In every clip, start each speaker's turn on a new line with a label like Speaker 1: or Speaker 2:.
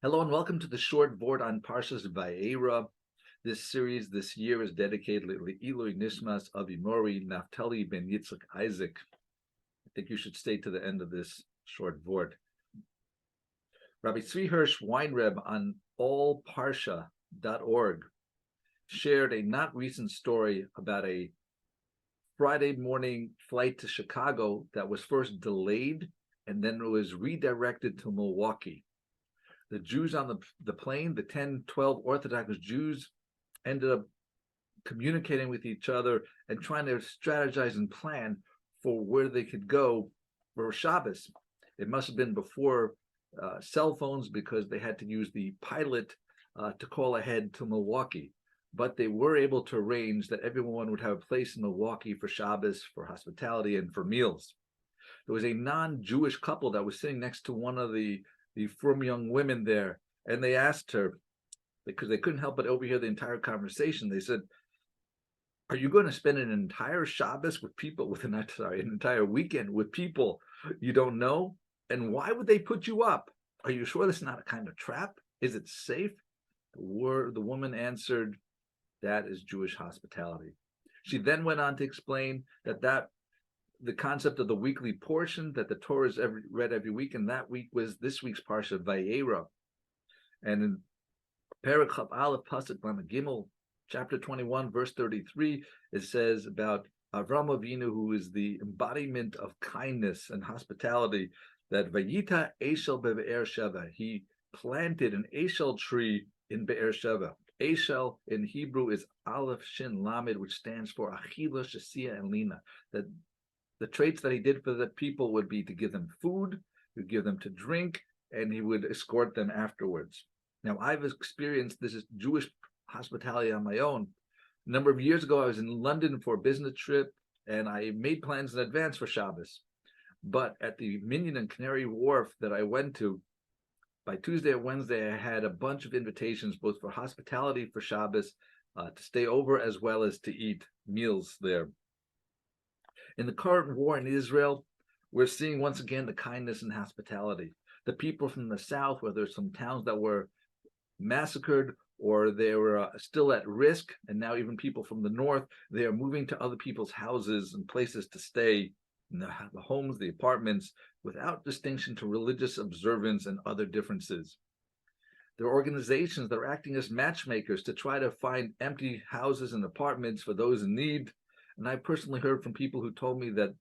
Speaker 1: Hello and welcome to the short Vort on Parshas Veyera. This series this year is dedicated to Nishmas of Mori, Naftali ben Yitzchak Isaac. I think you should stay to the end of this short Vort. Rabbi Tzvi Hersh Weinreb on allparsha.org shared a not recent story about a Friday morning flight to Chicago that was first delayed and then it was redirected to Milwaukee. The Jews on the plane, the 10, 12 Orthodox Jews, ended up communicating with each other and trying to strategize and plan for where they could go for Shabbos. It must have been before cell phones because they had to use the pilot to call ahead to Milwaukee. But they were able to arrange that everyone would have a place in Milwaukee for Shabbos, for hospitality, and for meals. There was a non-Jewish couple that was sitting next to one of the frum young women there, and they asked her, because they couldn't help but overhear the entire conversation, they said, "Are you going to spend an entire Shabbos with people, an entire weekend with people you don't know? And why would they put you up? Are you sure this is not a kind of trap? Is it safe?" The woman answered, "That is Jewish hospitality." She then went on to explain that the concept of the weekly portion that the Torah is read every week, and that week was this week's Parshas Veyera. And in Perek Chav Aleph Pasuk Lamed Gimel, chapter 21, verse 33, it says about Avram Avinu, who is the embodiment of kindness and hospitality, that Vayita Eshel Be'er-Sheva, he planted an Eshel tree in Be'er-Sheva. Eshel in Hebrew is Aleph Shin Lamed, which stands for Achila, Shasia, and Lina. That the traits that he did for the people would be to give them food, to give them to drink, and he would escort them afterwards. Now, I've experienced this is Jewish hospitality on my own. A number of years ago, I was in London for a business trip, and I made plans in advance for Shabbos. But at the Minion and Canary Wharf that I went to, by Tuesday or Wednesday, I had a bunch of invitations, both for hospitality for Shabbos, to stay over, as well as to eat meals there. In the current war in Israel, we're seeing once again the kindness and hospitality. The people from the south, where there's some towns that were massacred or they were still at risk, and now even people from the north, they are moving to other people's houses and places to stay, in the homes, the apartments, without distinction to religious observance and other differences. There are organizations that are acting as matchmakers to try to find empty houses and apartments for those in need. And I personally heard from people who told me that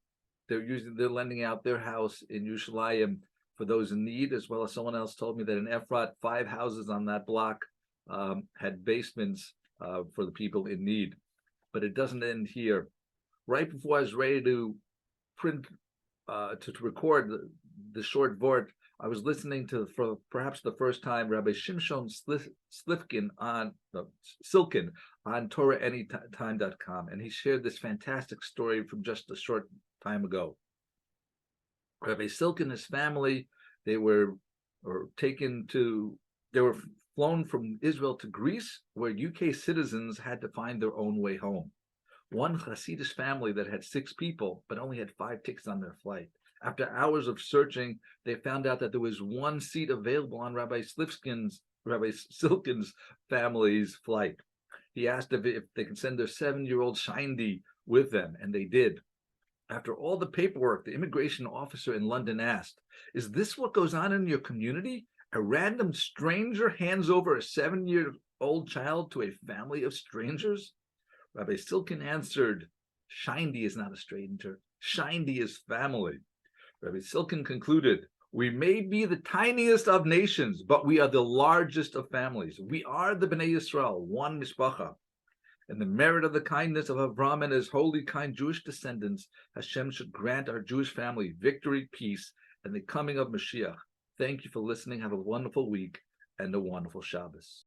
Speaker 1: they're lending out their house in Yerushalayim for those in need, as well as someone else told me that in Efrat, 5 houses on that block had basements for the people in need. But it doesn't end here. Right before I was ready to record the short Vort, I was listening to, for perhaps the first time, Rabbi Silkin on TorahAnytime.com, and he shared this fantastic story from just a short time ago. Rabbi Silkin and his family, they were flown from Israel to Greece, where UK citizens had to find their own way home. One Chasidish family that had 6 people, but only had 5 tickets on their flight. After hours of searching, they found out that there was 1 seat available on Rabbi Silkin's family's flight. He asked if they could send their 7-year-old Shaindy with them, and they did. After all the paperwork, the immigration officer in London asked, "Is this what goes on in your community? A random stranger hands over a 7-year-old child to a family of strangers?" Rabbi Silkin answered, "Shaindy is not a stranger. Shaindy is family." Rabbi Silkin concluded, "We may be the tiniest of nations, but we are the largest of families. We are the Bnei Yisrael, one mishpacha. And the merit of the kindness of Avram and his holy, kind Jewish descendants, Hashem should grant our Jewish family victory, peace, and the coming of Mashiach." Thank you for listening. Have a wonderful week and a wonderful Shabbos.